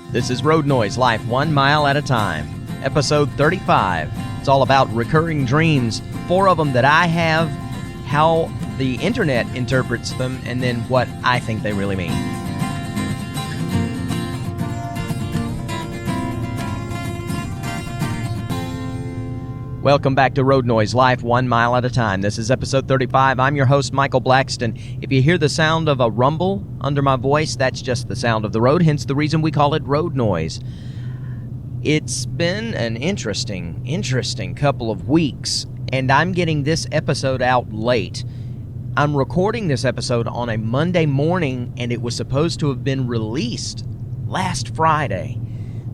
This is Road Noise, Life 1 Mile at a Time, episode 35. It's all about recurring dreams, 4 of them that I have, how the internet interprets them, and then what I think they really mean. Welcome back to Road Noise, Life 1 Mile at a Time. This is episode 35. I'm your host, Michael Blackston. If you hear the sound of a rumble under my voice, that's just the sound of the road, hence the reason we call it road noise. It's been an interesting couple of weeks, and I'm getting this episode out late. I'm recording this episode on a Monday morning, and it was supposed to have been released last Friday.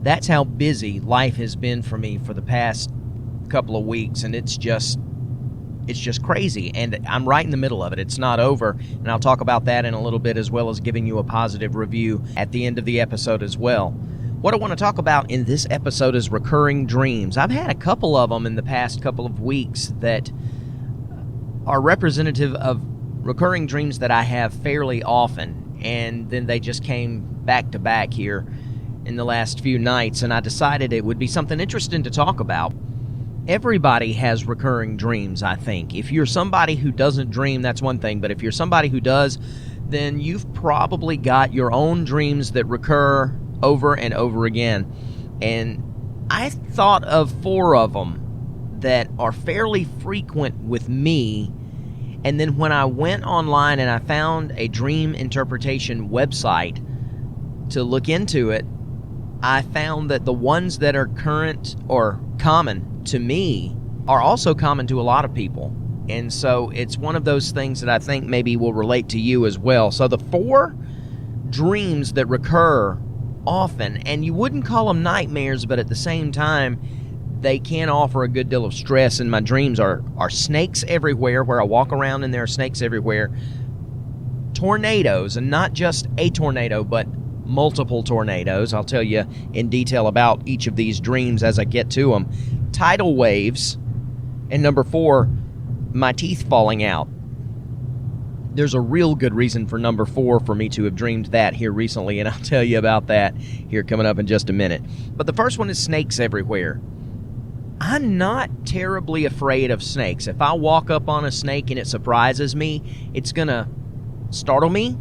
That's how busy life has been for me for the past couple of weeks, and it's just crazy, and I'm right in the middle of it. It's not over, and I'll talk about that in a little bit, as well as giving you a positive review at the end of the episode as well. What I want to talk about in this episode is recurring dreams. I've had a couple of them in the past couple of weeks that are representative of recurring dreams that I have fairly often, and then they just came back to back here in the last few nights, and I decided it would be something interesting to talk about. Everybody has recurring dreams, I think. If you're somebody who doesn't dream, that's one thing. But if you're somebody who does, then you've probably got your own dreams that recur over and over again. And I thought of 4 of them that are fairly frequent with me. And then when I went online and I found a dream interpretation website to look into it, I found that the ones that are current or common to me are also common to a lot of people. And so it's one of those things that I think maybe will relate to you as well. So the 4 dreams that recur often, and you wouldn't call them nightmares, but at the same time, they can offer a good deal of stress. And my dreams are snakes everywhere, where I walk around and there are snakes everywhere. Tornadoes, and not just a tornado, but multiple tornadoes. I'll tell you in detail about each of these dreams as I get to them. Tidal waves, and number 4, my teeth falling out. There's a real good reason for number 4 for me to have dreamed that here recently, and I'll tell you about that here coming up in just a minute. But the first one is snakes everywhere. I'm not terribly afraid of snakes. If I walk up on a snake and it surprises me, it's gonna startle me,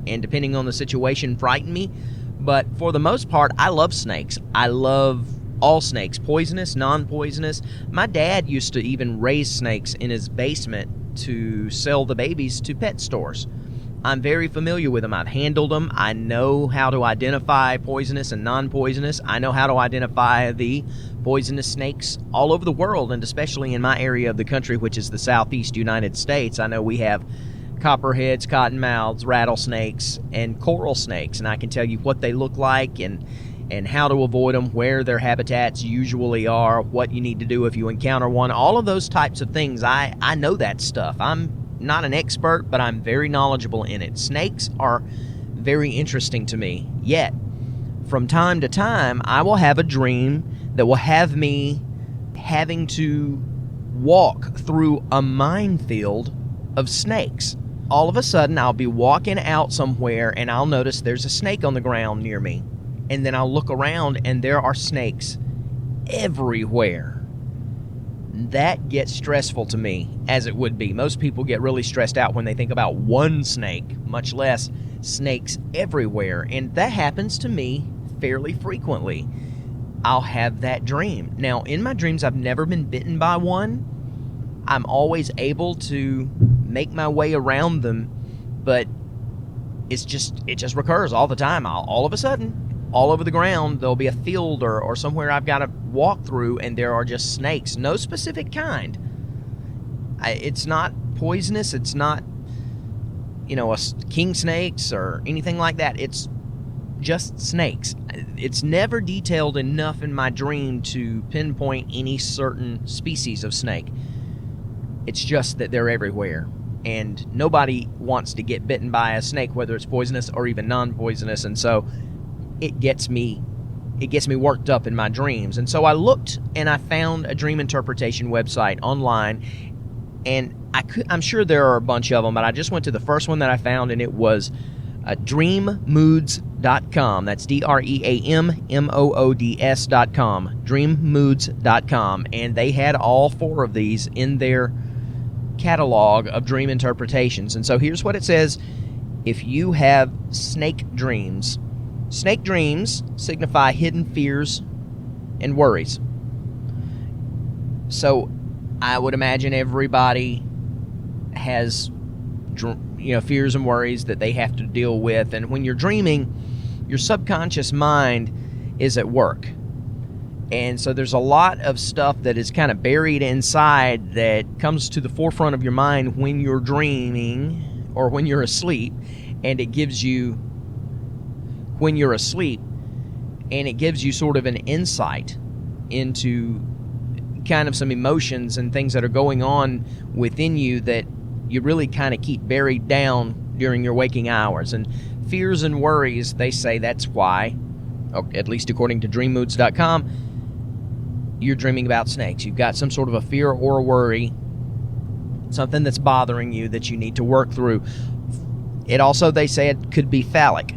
and depending on the situation, frighten me. But for the most part, I love snakes. I love all snakes, poisonous, non-poisonous. My dad used to even raise snakes in his basement to sell the babies to pet stores. I'm very familiar with them. I've handled them. I know how to identify poisonous and non-poisonous. I know how to identify the poisonous snakes all over the world, and especially in my area of the country, which is the southeast United States. I know we have copperheads, cottonmouths, rattlesnakes, and coral snakes, and I can tell you what they look like and how to avoid them, where their habitats usually are, what you need to do if you encounter one, all of those types of things. I know that stuff. I'm not an expert, but I'm very knowledgeable in it. Snakes are very interesting to me, yet from time to time, I will have a dream that will have me having to walk through a minefield of snakes. All of a sudden, I'll be walking out somewhere, and I'll notice there's a snake on the ground near me. And then I'll look around, and there are snakes everywhere. That gets stressful to me, as it would be. Most people get really stressed out when they think about one snake, much less snakes everywhere. And that happens to me fairly frequently. I'll have that dream. Now, in my dreams, I've never been bitten by one. I'm always able to make my way around them, but it just recurs all the time. All of a sudden, all over the ground, there'll be a field or somewhere I've got to walk through, and there are just snakes. No specific kind. It's not poisonous. It's not, a king snakes or anything like that. It's just snakes. It's never detailed enough in my dream to pinpoint any certain species of snake. It's just that they're everywhere. And nobody wants to get bitten by a snake, whether it's poisonous or even non-poisonous. And so it gets me worked up in my dreams. And so I looked and I found a dream interpretation website online, and I'm sure there are a bunch of them, but I just went to the first one that I found, and it was Dreammoods.com. That's Dreammoods.com. Dreammoods.com. And they had all 4 of these in their catalog of dream interpretations. And so here's what it says. If you have snake dreams signify hidden fears and worries. So I would imagine everybody has fears and worries that they have to deal with. And when you're dreaming, your subconscious mind is at work. And so there's a lot of stuff that is kind of buried inside that comes to the forefront of your mind when you're dreaming or when you're asleep. And it gives you, when you're asleep, and it gives you sort of an insight into kind of some emotions and things that are going on within you that you really kind of keep buried down during your waking hours. And fears and worries, they say that's why, at least according to Dreammoods.com, you're dreaming about snakes. You've got some sort of a fear or a worry, something that's bothering you that you need to work through. It also, they say it could be phallic,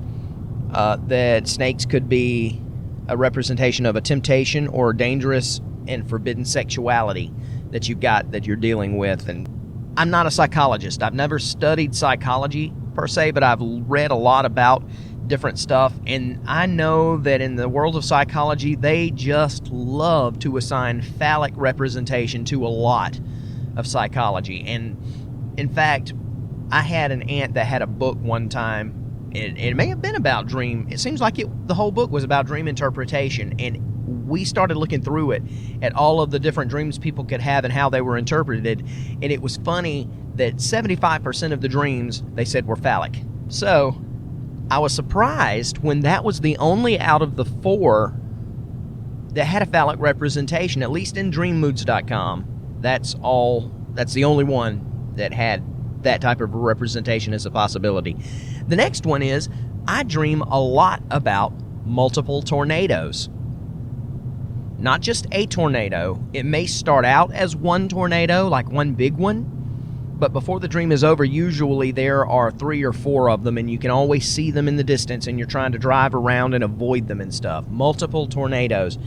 that snakes could be a representation of a temptation or dangerous and forbidden sexuality that you've got that you're dealing with. And I'm not a psychologist. I've never studied psychology per se, but I've read a lot about different stuff. And I know that in the world of psychology, they just love to assign phallic representation to a lot of psychology. And in fact, I had an aunt that had a book one time. It may have been about dream. It seems like the whole book was about dream interpretation. And we started looking through it at all of the different dreams people could have and how they were interpreted. And it was funny that 75% of the dreams, they said, were phallic. So I was surprised when that was the only out of the 4 that had a phallic representation, at least in Dreammoods.com. That's the only one that had that type of representation as a possibility. The next one is, I dream a lot about multiple tornadoes. Not just a tornado. It may start out as one tornado, like one big one, but before the dream is over, usually there are 3 or 4 of them, and you can always see them in the distance, and you're trying to drive around and avoid them and stuff. Multiple tornadoes.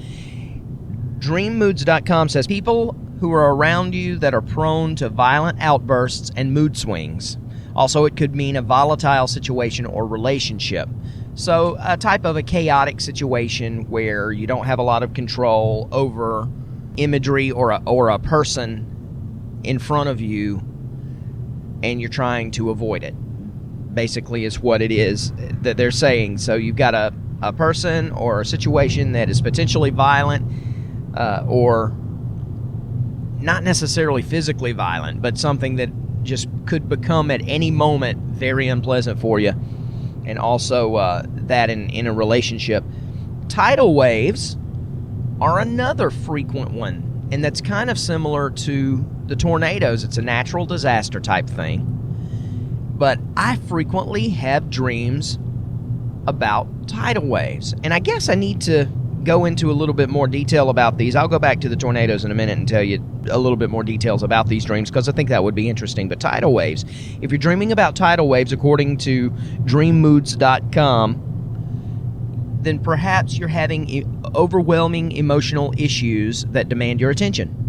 Dreammoods.com says people who are around you that are prone to violent outbursts and mood swings. Also, it could mean a volatile situation or relationship. So a type of a chaotic situation where you don't have a lot of control over imagery or a person in front of you, and you're trying to avoid it, basically is what it is that they're saying. So you've got a person or a situation that is potentially violent, or not necessarily physically violent, but something that just could become at any moment very unpleasant for you. And also that in a relationship. Tidal waves are another frequent one, and that's kind of similar to the tornadoes. It's a natural disaster type thing. But I frequently have dreams about tidal waves, and I guess I need to go into a little bit more detail about these. I'll go back to the tornadoes in a minute and tell you a little bit more details about these dreams, because I think that would be interesting. But tidal waves, if you're dreaming about tidal waves according to Dreammoods.com, then perhaps you're having overwhelming emotional issues that demand your attention.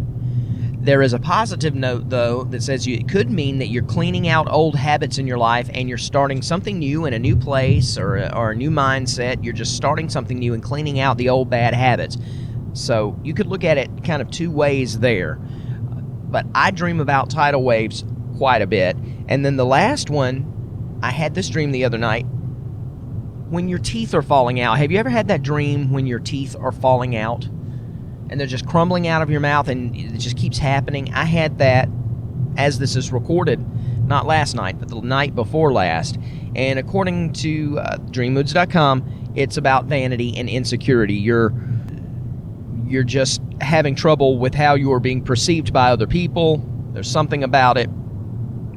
There is a positive note, though, that says it could mean that you're cleaning out old habits in your life and you're starting something new in a new place or a new mindset. You're just starting something new and cleaning out the old bad habits. So you could look at it kind of 2 ways there. But I dream about tidal waves quite a bit. And then the last one, I had this dream the other night. When your teeth are falling out. Have you ever had that dream when your teeth are falling out? And they're just crumbling out of your mouth, and it just keeps happening. I had that, as this is recorded, not last night, but the night before last. And according to Dreammoods.com, it's about vanity and insecurity. You're just having trouble with how you are being perceived by other people. There's something about it.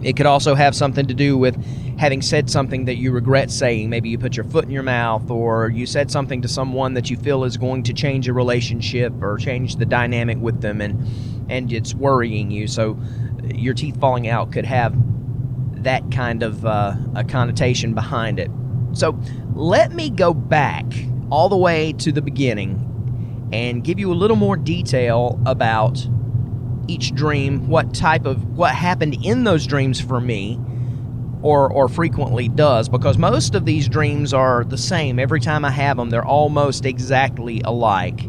It could also have something to do with having said something that you regret saying. Maybe you put your foot in your mouth, or you said something to someone that you feel is going to change a relationship or change the dynamic with them, and it's worrying you. So your teeth falling out could have that kind of a connotation behind it. So let me go back all the way to the beginning and give you a little more detail about each dream, what happened in those dreams for me, or frequently does, because most of these dreams are the same. Every time I have them, they're almost exactly alike.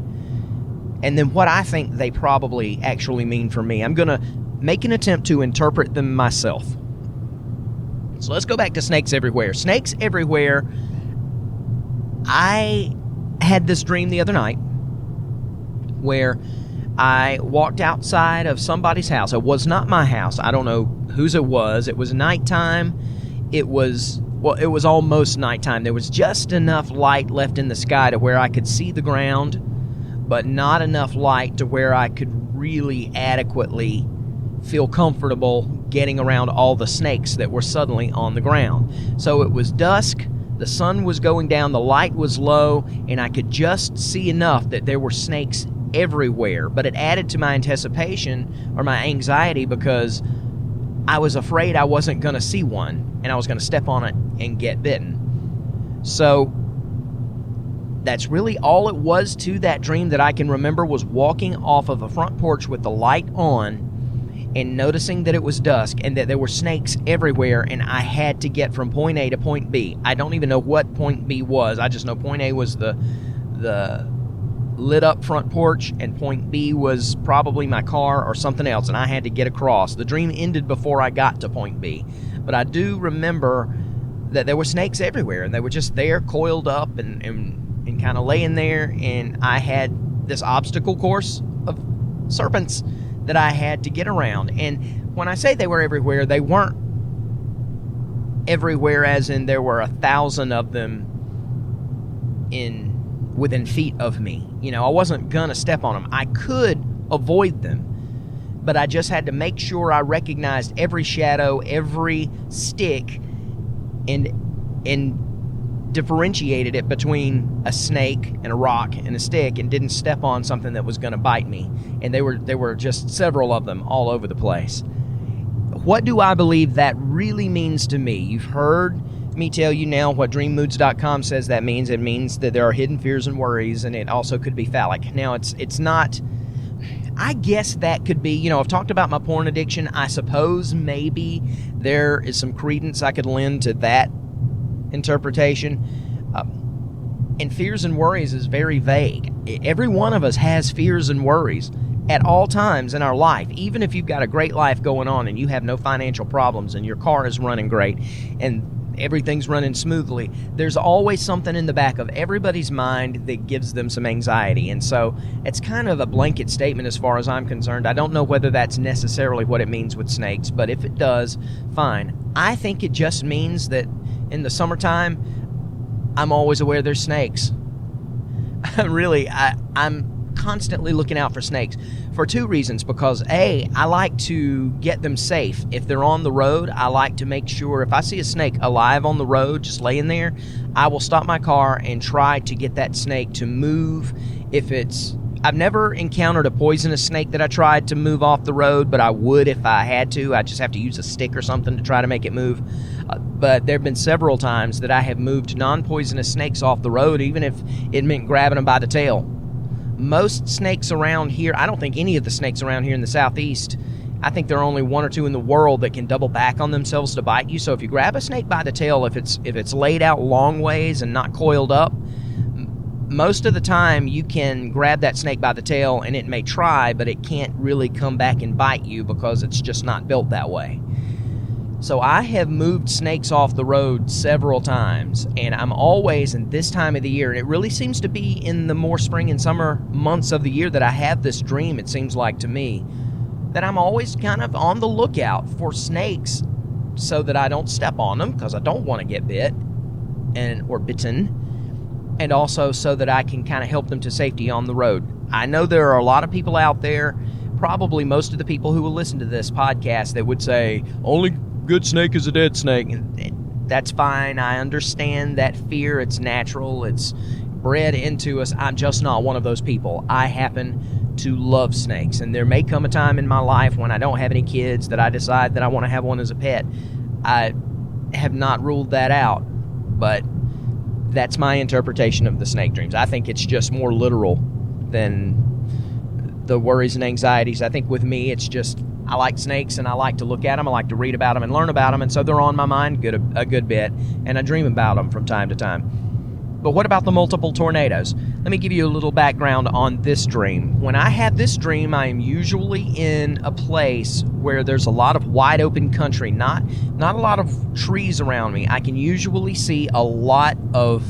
And then what I think they probably actually mean for me. I'm going to make an attempt to interpret them myself. So let's go back to Snakes Everywhere. Snakes Everywhere, I had this dream the other night where I walked outside of somebody's house. It was not my house. I don't know whose it was. It was nighttime. It was almost nighttime. There was just enough light left in the sky to where I could see the ground, but not enough light to where I could really adequately feel comfortable getting around all the snakes that were suddenly on the ground. So it was dusk. The sun was going down. The light was low, and I could just see enough that there were snakes everywhere, but it added to my anticipation or my anxiety because I was afraid I wasn't going to see one and I was going to step on it and get bitten. So that's really all it was to that dream that I can remember, was walking off of a front porch with the light on and noticing that it was dusk and that there were snakes everywhere, and I had to get from point A to point B. I don't even know what point B was. I just know point A was the lit up front porch, and point B was probably my car or something else, and I had to get across. The dream ended before I got to point B, but I do remember that there were snakes everywhere, and they were just there coiled up and kind of laying there, and I had this obstacle course of serpents that I had to get around. And when I say they were everywhere, they weren't everywhere as in there were 1,000 of them within feet of me. You know, I wasn't gonna step on them. I could avoid them, but I just had to make sure I recognized every shadow, every stick, and differentiated it between a snake and a rock and a stick, and didn't step on something that was gonna bite me. And there were just several of them all over the place. What do I believe that really means to me? You've heard me tell you now what DreamMoods.com says that means. It means that there are hidden fears and worries, and it also could be phallic. Now, it's not... I guess that could be, you know, I've talked about my porn addiction. I suppose maybe there is some credence I could lend to that interpretation. And fears and worries is very vague. Every one of us has fears and worries at all times in our life. Even if you've got a great life going on and you have no financial problems and your car is running great and everything's running smoothly, there's always something in the back of everybody's mind that gives them some anxiety. And so it's kind of a blanket statement as far as I'm concerned. I don't know whether that's necessarily what it means with snakes, but if it does, fine. I think it just means that in the summertime, I'm always aware there's snakes. Really, I'm constantly looking out for snakes for two reasons. Because A, I like to get them safe. If they're on the road, I like to make sure if I see a snake alive on the road just laying there, I will stop my car and try to get that snake to move. I've never encountered a poisonous snake that I tried to move off the road, but I would if I had to. I just have to use a stick or something to try to make it move. But there have been several times that I have moved non-poisonous snakes off the road, even if it meant grabbing them by the tail. Most snakes around here, I don't think any of the snakes around here in the southeast, I think there are only one or two in the world that can double back on themselves to bite you. So if you grab a snake by the tail, if it's laid out long ways and not coiled up, most of the time you can grab that snake by the tail and it may try, but it can't really come back and bite you because it's just not built that way. So I have moved snakes off the road several times, and I'm always in this time of the year, and it really seems to be in the more spring and summer months of the year that I have this dream, it seems like to me, that I'm always kind of on the lookout for snakes so that I don't step on them because I don't want to get bit or bitten, and also so that I can kind of help them to safety on the road. I know there are a lot of people out there, probably most of the people who will listen to this podcast, that would say, only good snake is a dead snake. And that's fine. I understand that fear. It's natural. It's bred into us. I'm just not one of those people. I happen to love snakes, and there may come a time in my life when I don't have any kids that I decide that I want to have one as a pet. I have not ruled that out, but That's my interpretation of the snake dreams. I think it's just more literal than the worries and anxieties. I think with me, it's just I like snakes and I like to look at them. I like to read about them and learn about them, and so they're on my mind a good bit, and I dream about them from time to time. But what about the multiple tornadoes? Let me give you a little background on this dream. When I have this dream, I am usually in a place where there's a lot of wide open country, not a lot of trees around me. I can usually see a lot of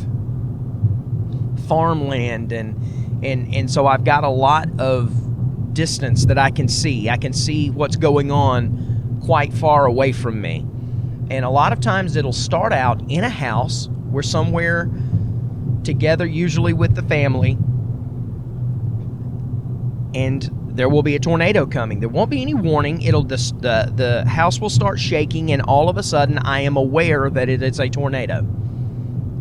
farmland, and so I've got a lot of distance that I can see. I can see what's going on quite far away from me. And a lot of times it'll start out in a house. We're somewhere together, usually with the family, and there will be a tornado coming. There won't be any warning. The house will start shaking, and all of a sudden I am aware that it is a tornado.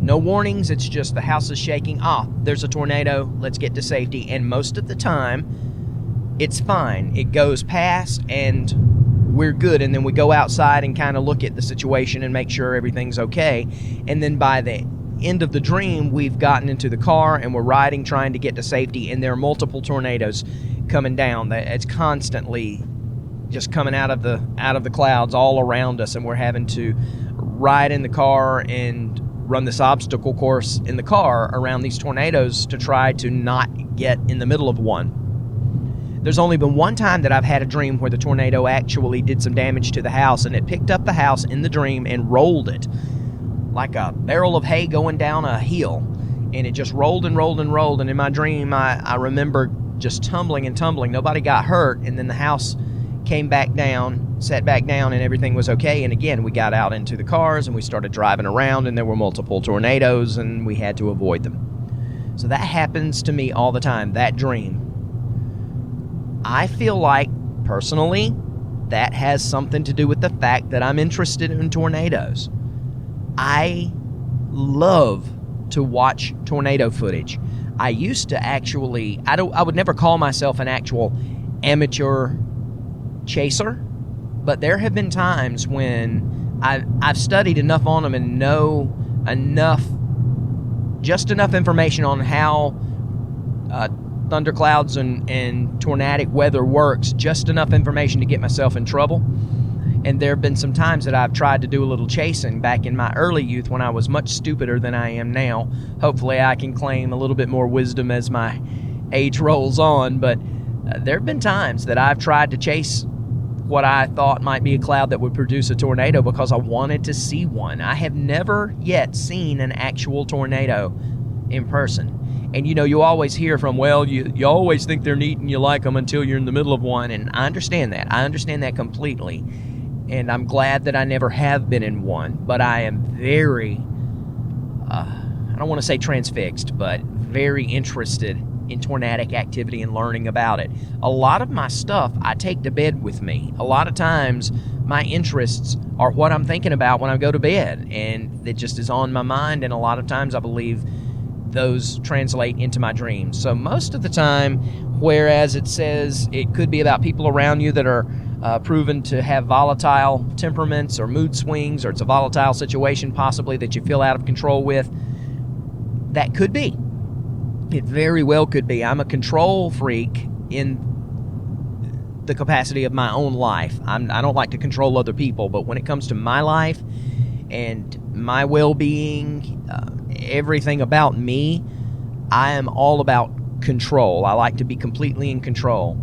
No warnings, it's just the house is shaking. There's a tornado, let's get to safety. And most of the time it's fine. It goes past and we're good, and then we go outside and kind of look at the situation and make sure everything's okay. And then by the end of the dream, we've gotten into the car and we're riding, trying to get to safety, and there are multiple tornadoes coming down. It's constantly just coming out of the clouds all around us, and we're having to ride in the car and run this obstacle course in the car around these tornadoes to try to not get in the middle of one. There's only been one time that I've had a dream where the tornado actually did some damage to the house, and it picked up the house in the dream and rolled it like a barrel of hay going down a hill, and it just rolled and rolled and rolled. And in my dream, I remember just tumbling and tumbling. Nobody got hurt, and then the house came back down, sat back down, and everything was okay. And again, we got out into the cars and we started driving around, and there were multiple tornadoes and we had to avoid them. So that happens to me all the time, that dream. I feel like, personally, that has something to do with the fact that I'm interested in tornadoes. I love to watch tornado footage. I used to actually, I would never call myself an actual amateur chaser, but there have been times when I've studied enough on them and know just enough information on how thunderclouds and tornadic weather works, just enough information to get myself in trouble. And there have been some times that I've tried to do a little chasing back in my early youth when I was much stupider than I am now. Hopefully I can claim a little bit more wisdom as my age rolls on, but there have been times that I've tried to chase what I thought might be a cloud that would produce a tornado because I wanted to see one. I have never yet seen an actual tornado in person. And you always hear from, well, you always think they're neat and you like them until you're in the middle of one. And I understand that. I understand that completely. And I'm glad that I never have been in one. But I am very, I don't want to say transfixed, but very interested in tornadic activity and learning about it. A lot of my stuff I take to bed with me. A lot of times my interests are what I'm thinking about when I go to bed. And it just is on my mind. And a lot of times I believe those translate into my dreams. So most of the time, whereas it says it could be about people around you that are proven to have volatile temperaments or mood swings, or it's a volatile situation possibly that you feel out of control with, that could be. It very well could be. I'm a control freak in the capacity of my own life. I don't like to control other people, but when it comes to my life and my well-being, everything about me, I am all about control. I like to be completely in control.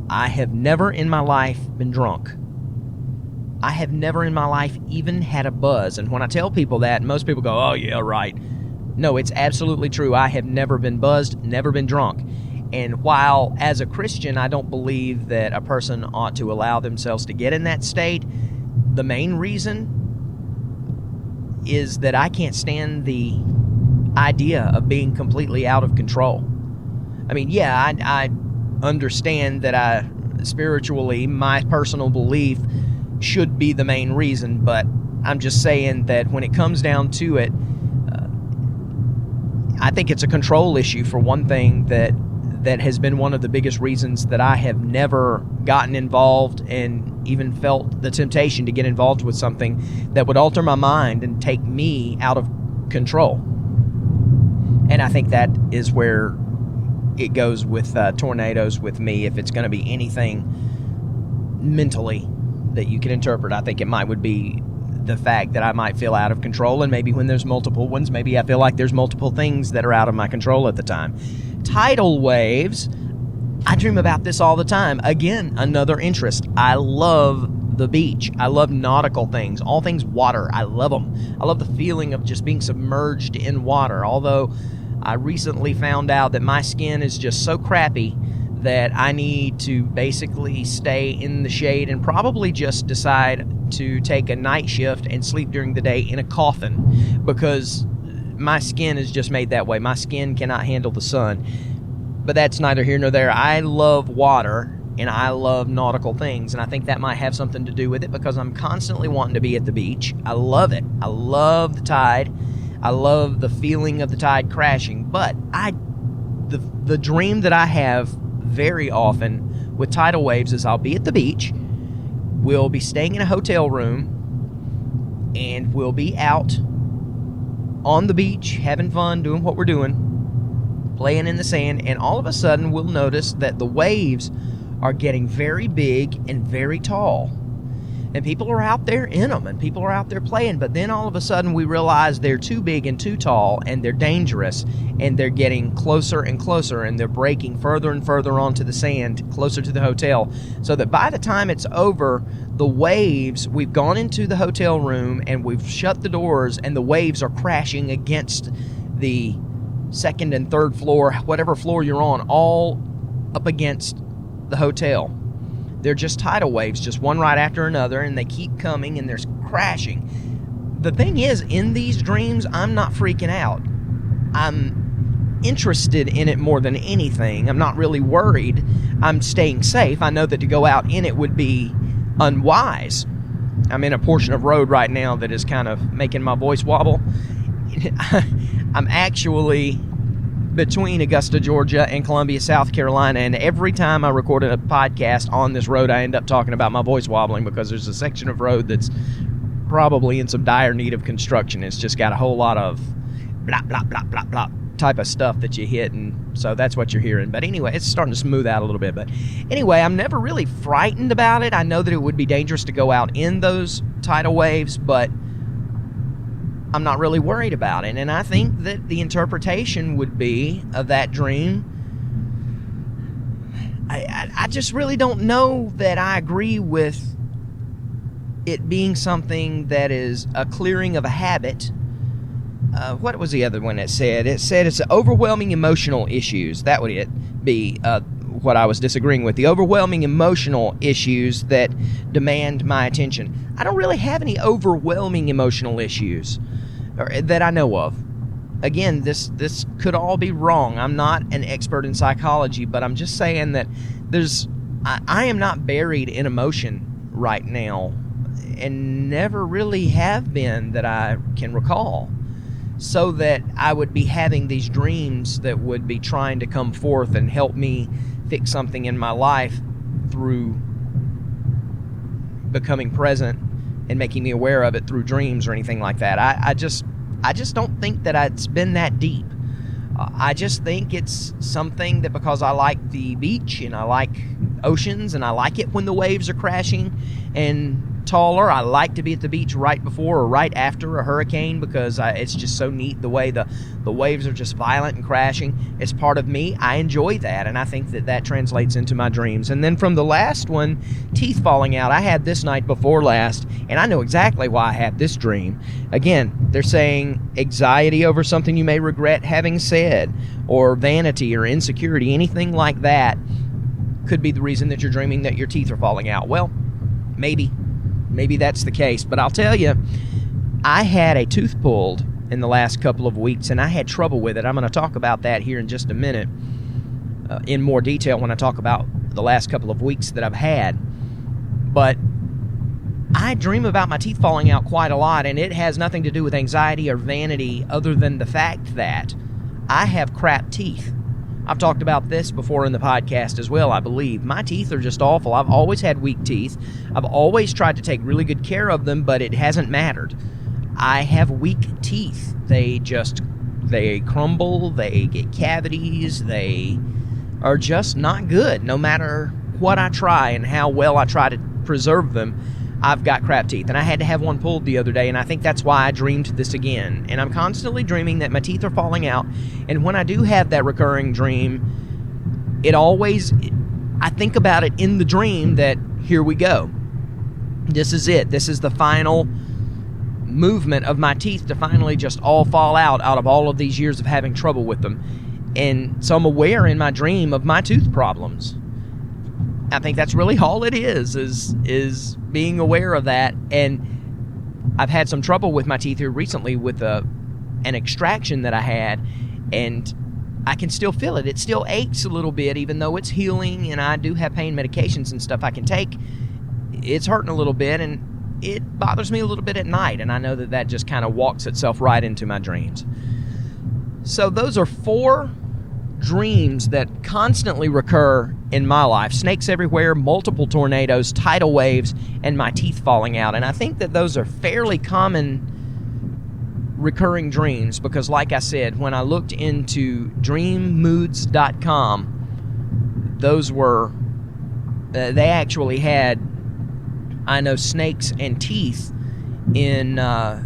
I have never in my life been drunk. I have never in my life even had a buzz. And when I tell people that, most people go, oh yeah, right. No, it's absolutely true. I have never been buzzed, never been drunk. And while as a Christian, I don't believe that a person ought to allow themselves to get in that state, the main reason is that I can't stand the idea of being completely out of control. I mean, yeah, I understand that spiritually, my personal belief should be the main reason, but I'm just saying that when it comes down to it, I think it's a control issue for one thing that has been one of the biggest reasons that I have never gotten involved and even felt the temptation to get involved with something that would alter my mind and take me out of control. And I think that is where it goes with tornadoes with me. If it's going to be anything mentally that you can interpret, I think it would be the fact that I might feel out of control, and maybe when there's multiple ones, maybe I feel like there's multiple things that are out of my control at the time. Tidal waves, I dream about this all the time. Again, another interest. I love the beach. I love nautical things, all things water. I love them. I love the feeling of just being submerged in water, although I recently found out that my skin is just so crappy that I need to basically stay in the shade and probably just decide to take a night shift and sleep during the day in a coffin, because my skin is just made that way. My skin cannot handle the sun. But that's neither here nor there. I love water and I love nautical things, and I think that might have something to do with it because I'm constantly wanting to be at the beach. I love it. I love the tide. I love the feeling of the tide crashing. But the dream that I have very often with tidal waves is I'll be at the beach, we'll be staying in a hotel room, and we'll be out on the beach having fun, doing what we're doing, playing in the sand, and all of a sudden we'll notice that the waves are getting very big and very tall. And people are out there in them, and people are out there playing, but then all of a sudden we realize they're too big and too tall, and they're dangerous, and they're getting closer and closer, and they're breaking further and further onto the sand, closer to the hotel, so that by the time it's over, the waves, we've gone into the hotel room, and we've shut the doors, and the waves are crashing against the second and third floor, whatever floor you're on, all up against the hotel. They're just tidal waves, just one right after another, and they keep coming, and they're crashing. The thing is, in these dreams, I'm not freaking out. I'm interested in it more than anything. I'm not really worried. I'm staying safe. I know that to go out in it would be unwise. I'm in a portion of road right now that is kind of making my voice wobble. I'm actually between Augusta, Georgia, and Columbia, South Carolina, and every time I record a podcast on this road, I end up talking about my voice wobbling because there's a section of road that's probably in some dire need of construction. It's just got a whole lot of blah, blah, blah, blah, blah type of stuff that you hit, and so that's what you're hearing. But anyway, it's starting to smooth out a little bit. But anyway, I'm never really frightened about it. I know that it would be dangerous to go out in those tidal waves, but I'm not really worried about it. And I think that the interpretation would be of that dream, I just really don't know that I agree with it being something that is a clearing of a habit. What was the other one that said? It said it's overwhelming emotional issues. That would it be what I was disagreeing with. The overwhelming emotional issues that demand my attention. I don't really have any overwhelming emotional issues that I know of. Again, this could all be wrong. I'm not an expert in psychology, but I'm just saying that I am not buried in emotion right now, and never really have been that I can recall, so that I would be having these dreams that would be trying to come forth and help me fix something in my life through becoming present and making me aware of it through dreams or anything like that. I just don't think that it's been that deep. I just think it's something that, because I like the beach and I like oceans and I like it when the waves are crashing and taller. I like to be at the beach right before or right after a hurricane, because it's just so neat the way the waves are just violent and crashing. It's part of me. I enjoy that, and I think that translates into my dreams. And then from the last one, teeth falling out, I had this night before last, and I know exactly why I had this dream. Again, they're saying anxiety over something you may regret having said, or vanity or insecurity, anything like that could be the reason that you're dreaming that your teeth are falling out. Well, maybe that's the case, but I'll tell you, I had a tooth pulled in the last couple of weeks, and I had trouble with it. I'm going to talk about that here in just a minute in more detail when I talk about the last couple of weeks that I've had. But I dream about my teeth falling out quite a lot, and it has nothing to do with anxiety or vanity other than the fact that I have crap teeth. I've talked about this before in the podcast as well, I believe. My teeth are just awful. I've always had weak teeth. I've always tried to take really good care of them, but it hasn't mattered. I have weak teeth. They just They crumble, they get cavities, they are just not good. No matter what I try and how well I try to preserve them, I've got crap teeth. And I had to have one pulled the other day, and I think that's why I dreamed this again. And I'm constantly dreaming that my teeth are falling out. And when I do have that recurring dream, I think about it in the dream that here we go. This is it. This is the final movement of my teeth to finally just all fall out of all of these years of having trouble with them. And so I'm aware in my dream of my tooth problems. I think that's really all it is being aware of that. And I've had some trouble with my teeth here recently with an extraction that I had, and I can still feel it. It still aches a little bit, even though it's healing, and I do have pain medications and stuff I can take. It's hurting a little bit, and it bothers me a little bit at night, and I know that just kind of walks itself right into my dreams. So those are 4 dreams that constantly recur in my life: snakes everywhere, multiple tornadoes, tidal waves, and my teeth falling out. And I think that those are fairly common recurring dreams because, like I said, when I looked into dreammoods.com, those were they actually had, I know, snakes and teeth in a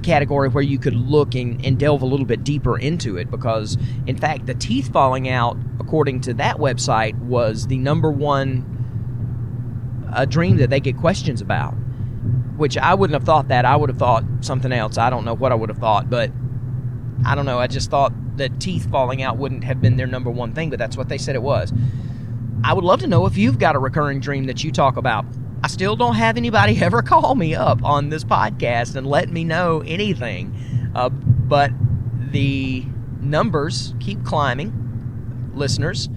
category where you could look and delve a little bit deeper into it, because in fact the teeth falling out, according to that website, was the number one dream that they get questions about, which I wouldn't have thought that. I would have thought something else. I don't know what I would have thought, but I don't know. I just thought that teeth falling out wouldn't have been their number one thing, but that's what they said it was. I would love to know if you've got a recurring dream that you talk about. I still don't have anybody ever call me up on this podcast and let me know anything. But the numbers keep climbing, listeners,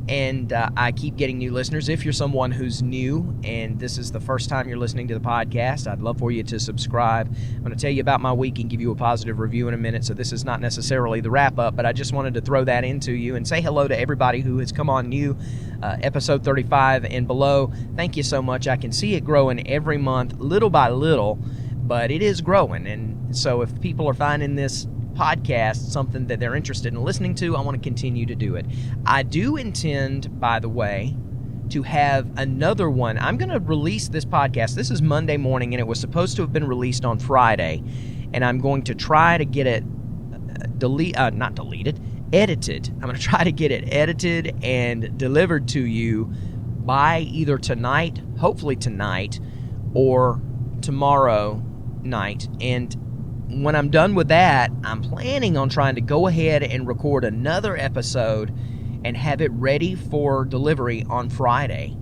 and I keep getting new listeners. If you're someone who's new and this is the first time you're listening to the podcast, I'd love for you to subscribe. I'm going to tell you about my week and give you a positive review in a minute, so this is not necessarily the wrap-up, but I just wanted to throw that into you and say hello to everybody who has come on new, episode 35 and below. Thank you so much. I can see it growing every month, little by little, but it is growing. And so if people are finding this podcast something that they're interested in listening to, I want to continue to do it. I do intend, by the way, to have another one. I'm going to release this podcast. This is Monday morning, and it was supposed to have been released on Friday, and I'm going to try to get it edited. I'm going to try to get it edited and delivered to you by either tonight, hopefully tonight, or tomorrow night. And when I'm done with that, I'm planning on trying to go ahead and record another episode and have it ready for delivery on Friday.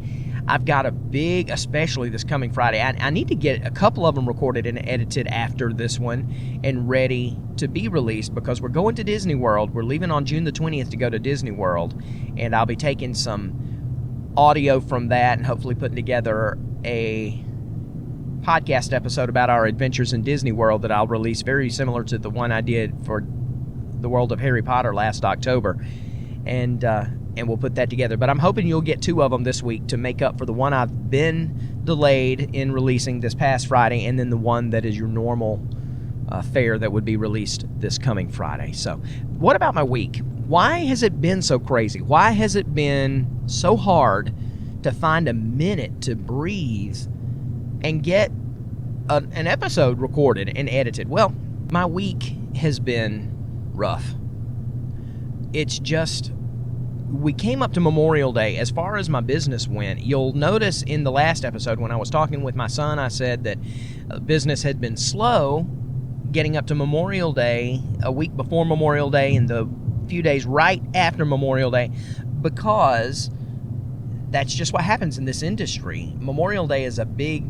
I've got a big, especially this coming Friday, I need to get a couple of them recorded and edited after this one and ready to be released, because we're going to Disney World. We're leaving on June the 20th to go to Disney World, and I'll be taking some audio from that and hopefully putting together a podcast episode about our adventures in Disney World that I'll release, very similar to the one I did for the World of Harry Potter last October, and we'll put that together. But I'm hoping you'll get 2 of them this week to make up for the one I've been delayed in releasing this past Friday, and then the one that is your normal fare that would be released this coming Friday. So what about my week? Why has it been so crazy? Why has it been so hard to find a minute to breathe and get an episode recorded and edited? Well, my week has been rough. It's just, we came up to Memorial Day. As far as my business went, you'll notice in the last episode when I was talking with my son, I said that business had been slow getting up to Memorial Day, a week before Memorial Day and the few days right after Memorial Day, because that's just what happens in this industry. Memorial Day is a big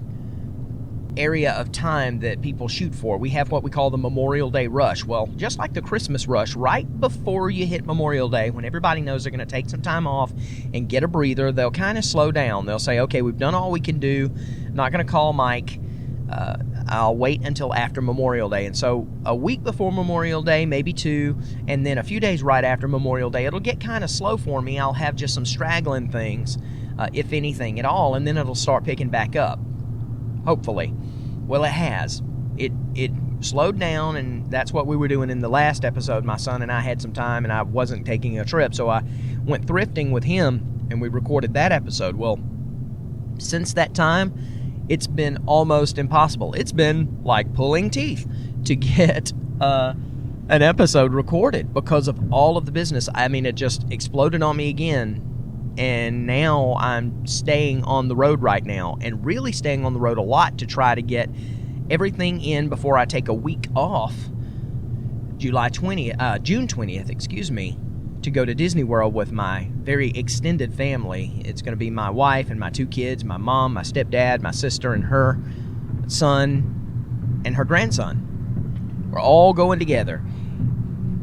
area of time that people shoot for. We have what we call the Memorial Day rush. Well, just like the Christmas rush, right before you hit Memorial Day, when everybody knows they're going to take some time off and get a breather, they'll kind of slow down. They'll say, okay, we've done all we can do. Not going to call Mike. I'll wait until after Memorial Day. And so a week before Memorial Day, maybe 2, and then a few days right after Memorial Day, it'll get kind of slow for me. I'll have just some straggling things, if anything at all, and then it'll start picking back up. Hopefully. Well, it has. It slowed down, and that's what we were doing in the last episode. My son and I had some time, and I wasn't taking a trip, so I went thrifting with him, and we recorded that episode. Well, since that time, it's been almost impossible. It's been like pulling teeth to get an episode recorded because of all of the business. I mean, it just exploded on me again, and now I'm staying on the road right now, and really staying on the road a lot to try to get everything in before I take a week off, June 20th, to go to Disney World with my very extended family. It's going to be my wife and my 2 kids, my mom, my stepdad, my sister, and her son and her grandson. We're all going together.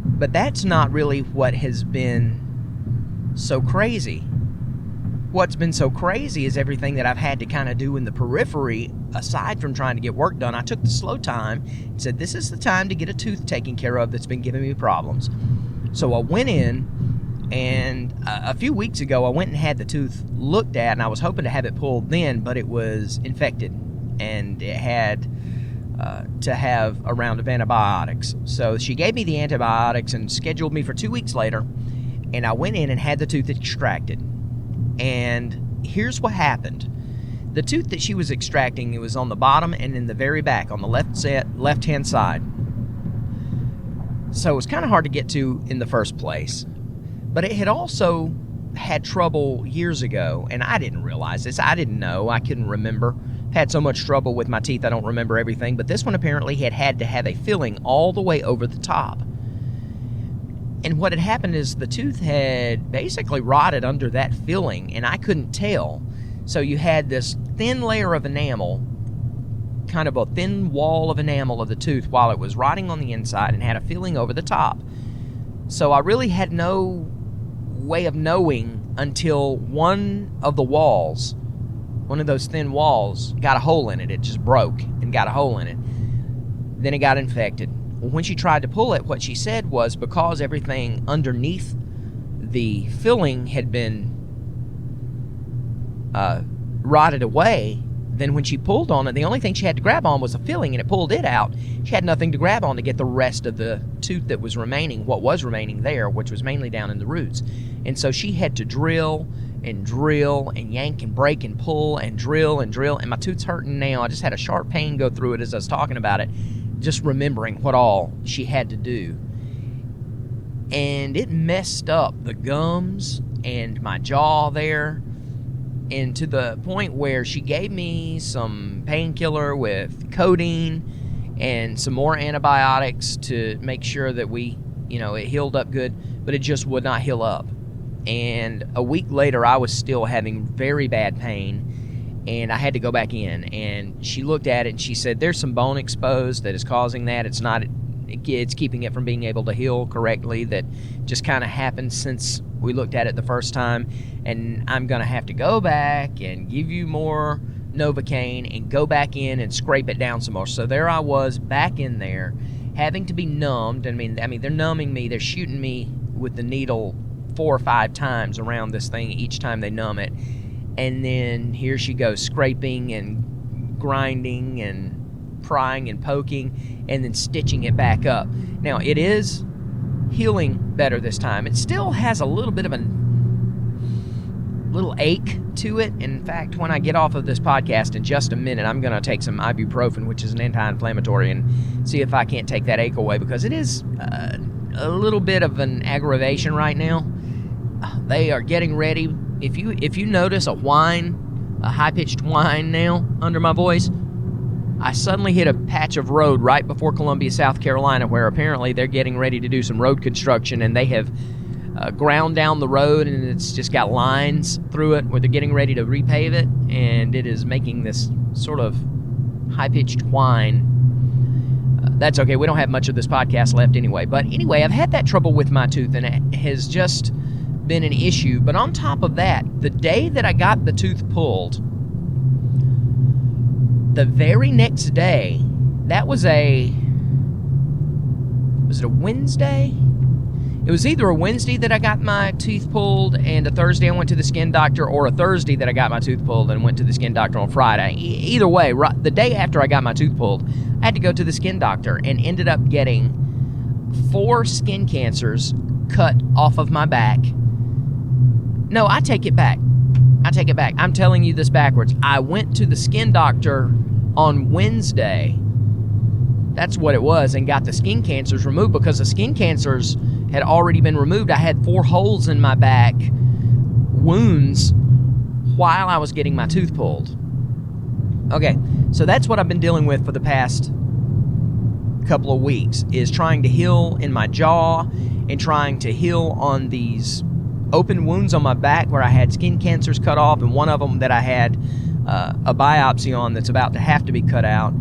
But that's not really what has been so crazy. What's been so crazy is everything that I've had to kind of do in the periphery, aside from trying to get work done. I took the slow time and said, this is the time to get a tooth taken care of that's been giving me problems. So I went in, and a few weeks ago, I went and had the tooth looked at, and I was hoping to have it pulled then, but it was infected, and it had to have a round of antibiotics. So she gave me the antibiotics and scheduled me for 2 weeks later, and I went in and had the tooth extracted. And here's what happened. The tooth that she was extracting, it was on the bottom and in the very back, on the left-hand side. So it was kind of hard to get to in the first place. But it had also had trouble years ago, and I didn't realize this. I didn't know. I couldn't remember. I've had so much trouble with my teeth, I don't remember everything. But this one apparently had to have a filling all the way over the top. And what had happened is the tooth had basically rotted under that filling, and I couldn't tell. So you had this thin layer of enamel, kind of a thin wall of enamel of the tooth while it was rotting on the inside and had a filling over the top. So I really had no way of knowing until one of the walls, one of those thin walls, got a hole in it. It just broke and got a hole in it. Then it got infected. When she tried to pull it, what she said was because everything underneath the filling had been rotted away, then when she pulled on it, the only thing she had to grab on was the filling, and it pulled it out. She had nothing to grab on to get the rest of the tooth that was remaining, what was remaining there, which was mainly down in the roots. And so she had to drill and yank and break and pull and drill, and my tooth's hurting now. I just had a sharp pain go through it as I was talking about it, just remembering what all she had to do. And it messed up the gums and my jaw there, and to the point where she gave me some painkiller with codeine and some more antibiotics to make sure that it healed up good, but it just would not heal up. And a week later, I was still having very bad pain, and I had to go back in. And she looked at it and she said, there's some bone exposed that is causing that. It's keeping it from being able to heal correctly. That just kind of happened since we looked at it the first time. And I'm going to have to go back and give you more Novocaine and go back in and scrape it down some more. So there I was back in there, having to be numbed. I mean, they're numbing me. They're shooting me with the needle 4 or 5 times around this thing each time they numb it. And then here she goes, scraping and grinding and prying and poking and then stitching it back up. Now, it is healing better this time. It still has a little bit of a little ache to it. In fact, when I get off of this podcast in just a minute, I'm going to take some ibuprofen, which is an anti-inflammatory, and see if I can't take that ache away, because it is a little bit of an aggravation right now. They are getting ready. If you notice a whine, a high-pitched whine now under my voice, I suddenly hit a patch of road right before Columbia, South Carolina, where apparently they're getting ready to do some road construction, and they have ground down the road, and it's just got lines through it where they're getting ready to repave it, and it is making this sort of high-pitched whine. That's okay. We don't have much of this podcast left anyway. But anyway, I've had that trouble with my tooth, and it has just been an issue. But on top of that, the day that I got the tooth pulled, the very next day, was it a Wednesday? It was either a Wednesday that I got my tooth pulled and a Thursday I went to the skin doctor, or a Thursday that I got my tooth pulled and went to the skin doctor on Friday. Either way, the day after I got my tooth pulled, I had to go to the skin doctor and ended up getting 4 skin cancers cut off of my back. No, I take it back. I'm telling you this backwards. I went to the skin doctor on Wednesday. That's what it was, and got the skin cancers removed because the skin cancers had already been removed. I had 4 holes in my back, wounds, while I was getting my tooth pulled. Okay, so that's what I've been dealing with for the past couple of weeks, is trying to heal in my jaw and trying to heal on these open wounds on my back where I had skin cancers cut off, and one of them that I had a biopsy on that's about to have to be cut out.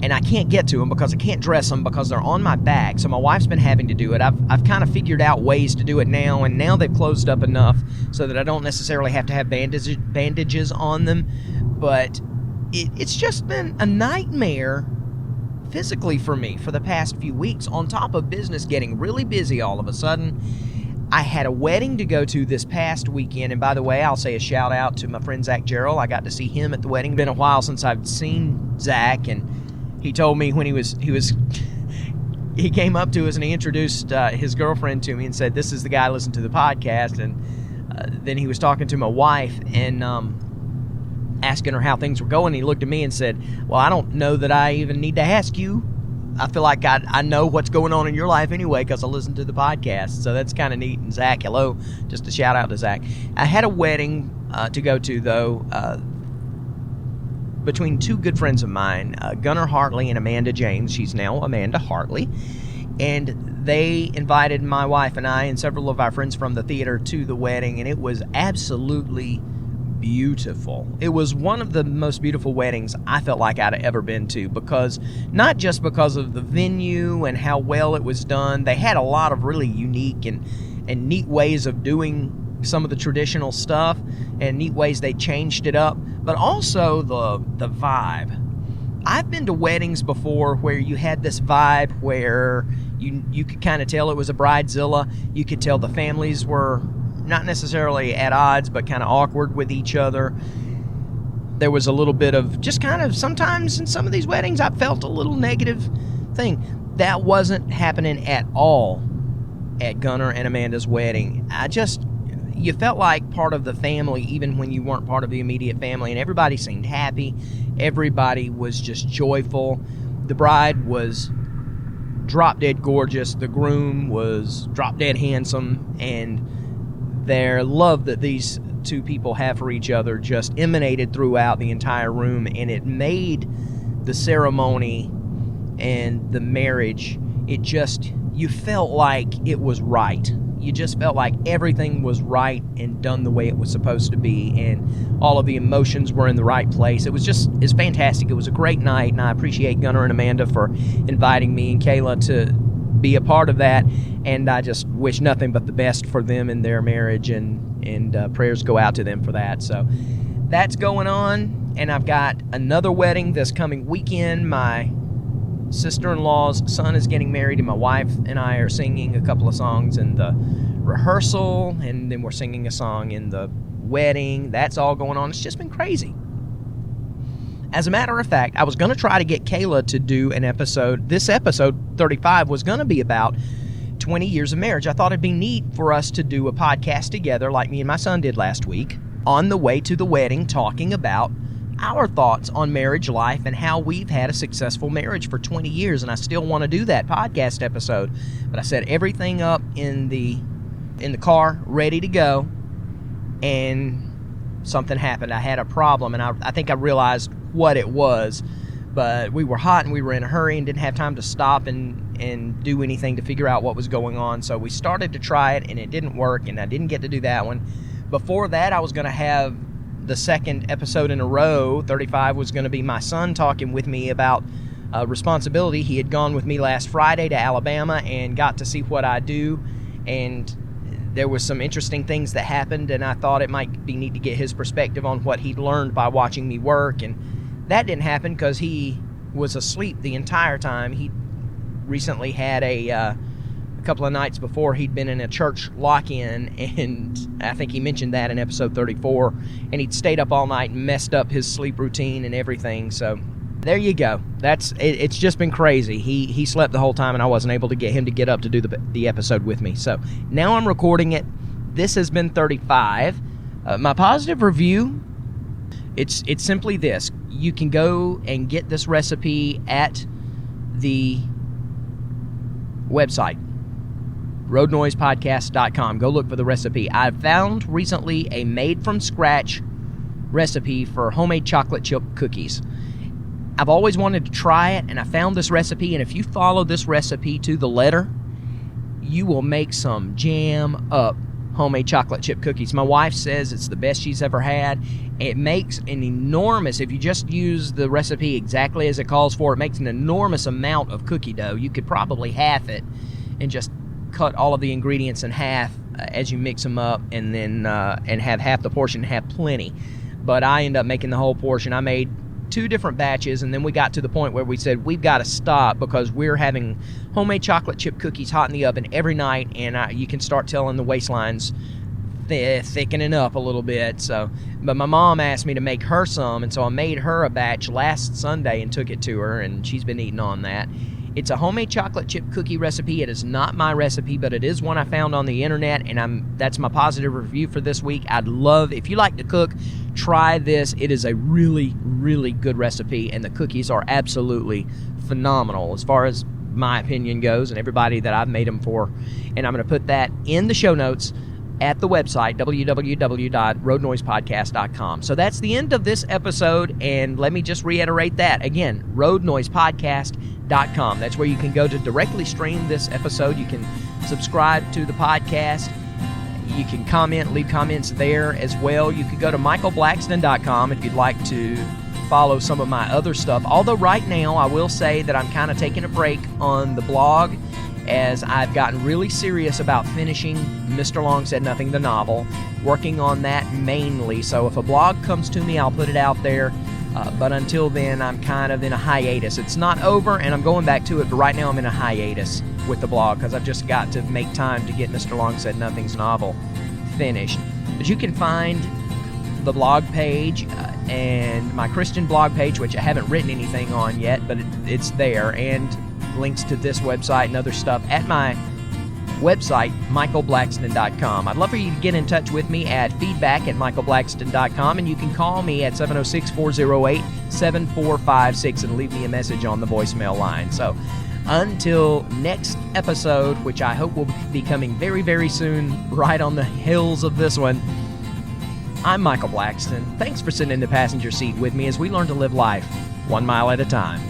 And I can't get to them because I can't dress them because they're on my back. So my wife's been having to do it. I've kind of figured out ways to do it now, and now they've closed up enough so that I don't necessarily have to have bandages on them. But it's just been a nightmare physically for me for the past few weeks, on top of business getting really busy all of a sudden. I had a wedding to go to this past weekend, and by the way, I'll say a shout out to my friend Zach Gerald. I got to see him at the wedding. Been a while since I've seen Zach, and he told me when he came up to us and he introduced his girlfriend to me and said, "This is the guy I listened to the podcast." And then he was talking to my wife and asking her how things were going. He looked at me and said, "Well, I don't know that I even need to ask you. I feel like I know what's going on in your life anyway because I listened to the podcast." So that's kind of neat. And Zach, hello. Just a shout out to Zach. I had a wedding to go to, though, between 2 good friends of mine, Gunnar Hartley and Amanda James. She's now Amanda Hartley. And they invited my wife and I and several of our friends from the theater to the wedding, and it was absolutely beautiful. It was one of the most beautiful weddings I felt like I'd ever been to, because not just because of the venue and how well it was done. They had a lot of really unique and neat ways of doing some of the traditional stuff, and neat ways they changed it up, but also the vibe. I've been to weddings before where you had this vibe where you could kind of tell it was a bridezilla. You could tell the families were not necessarily at odds, but kind of awkward with each other. There was a little bit of just kind of, sometimes in some of these weddings, I felt a little negative thing. That wasn't happening at all at Gunnar and Amanda's wedding. You felt like part of the family, even when you weren't part of the immediate family, and everybody seemed happy. Everybody was just joyful. The bride was drop-dead gorgeous. The groom was drop-dead handsome, and their love that these 2 people have for each other just emanated throughout the entire room, and it made the ceremony and the marriage, you felt like it was right. You just felt like everything was right and done the way it was supposed to be, and all of the emotions were in the right place. It's fantastic. It was a great night, and I appreciate Gunnar and Amanda for inviting me and Kayla to be a part of that, and I just wish nothing but the best for them in their marriage, and prayers go out to them for that. So that's going on, and I've got another wedding this coming weekend. My sister-in-law's son is getting married, and my wife and I are singing a couple of songs in the rehearsal, and then we're singing a song in the wedding. That's all going on. It's just been crazy. As a matter of fact, I was going to try to get Kayla to do an episode. This episode 35 was going to be about 20 years of marriage. I thought it'd be neat for us to do a podcast together like me and my son did last week on the way to the wedding, talking about our thoughts on marriage life and how we've had a successful marriage for 20 years, and I still want to do that podcast episode. But I set everything up in the car, ready to go, and something happened. I had a problem, and I think I realized what it was, but we were hot and we were in a hurry and didn't have time to stop and do anything to figure out what was going on. So we started to try it, and it didn't work, and I didn't get to do that one. Before that, I was going to have the second episode in a row. 35 was going to be my son talking with me about responsibility. He had gone with me last Friday to Alabama and got to see what I do, and there was some interesting things that happened, and I thought it might be neat to get his perspective on what he'd learned by watching me work. And that didn't happen because he was asleep the entire time. He recently had a couple of nights before, he'd been in a church lock-in, and I think he mentioned that in episode 34, and he'd stayed up all night and messed up his sleep routine and everything. So There you go. It's just been crazy. He slept the whole time, and I wasn't able to get him to get up to do the episode with me. So now I'm recording it. This has been 35. My positive review, it's simply this. You can go and get this recipe at the website, roadnoisepodcast.com. Go look for the recipe. I found recently a made-from-scratch recipe for homemade chocolate chip cookies. I've always wanted to try it, and I found this recipe, and if you follow this recipe to the letter, you will make some jam-up homemade chocolate chip cookies. My wife says it's the best she's ever had. It makes an enormous, if you just use the recipe exactly as it calls for, it makes an enormous amount of cookie dough. You could probably half it and just cut all of the ingredients in half as you mix them up, and then and have half the portion, have plenty. But I end up making the whole portion. I made 2 different batches, and then we got to the point where we said we've got to stop because we're having homemade chocolate chip cookies hot in the oven every night, and you can start telling the waistlines thickening up a little bit. But my mom asked me to make her some, and so I made her a batch last Sunday and took it to her, and she's been eating on that. It's a homemade chocolate chip cookie recipe. It is not my recipe, but it is one I found on the internet, and that's my positive review for this week. I'd love, if you like to cook, try this. It is a really, really good recipe, and the cookies are absolutely phenomenal as far as my opinion goes, and everybody that I've made them for. And I'm going to put that in the show notes at the website, www.roadnoisepodcast.com. So that's the end of this episode, and let me just reiterate that. Again, roadnoisepodcast.com. That's where you can go to directly stream this episode. You can subscribe to the podcast. You can comment, leave comments there as well. You could go to michaelblackston.com if you'd like to follow some of my other stuff. Although right now, I will say that I'm kind of taking a break on the blog as I've gotten really serious about finishing Mr. Long Said Nothing, the novel, working on that mainly. So if a blog comes to me, I'll put it out there. But until then, I'm kind of in a hiatus. It's not over, and I'm going back to it, but right now I'm in a hiatus with the blog because I've just got to make time to get Mr. Long Said Nothing's novel finished. But you can find the blog page and my Christian blog page, which I haven't written anything on yet, but it's there, and links to this website and other stuff at my website, michaelblackston.com. I'd love for you to get in touch with me at feedback@michaelblackston.com, and you can call me at 706-408-7456 and leave me a message on the voicemail line. So until next episode, which I hope will be coming very, very soon, right on the heels of this one, I'm Michael Blackston. Thanks for sitting in the passenger seat with me as we learn to live life 1 mile at a time.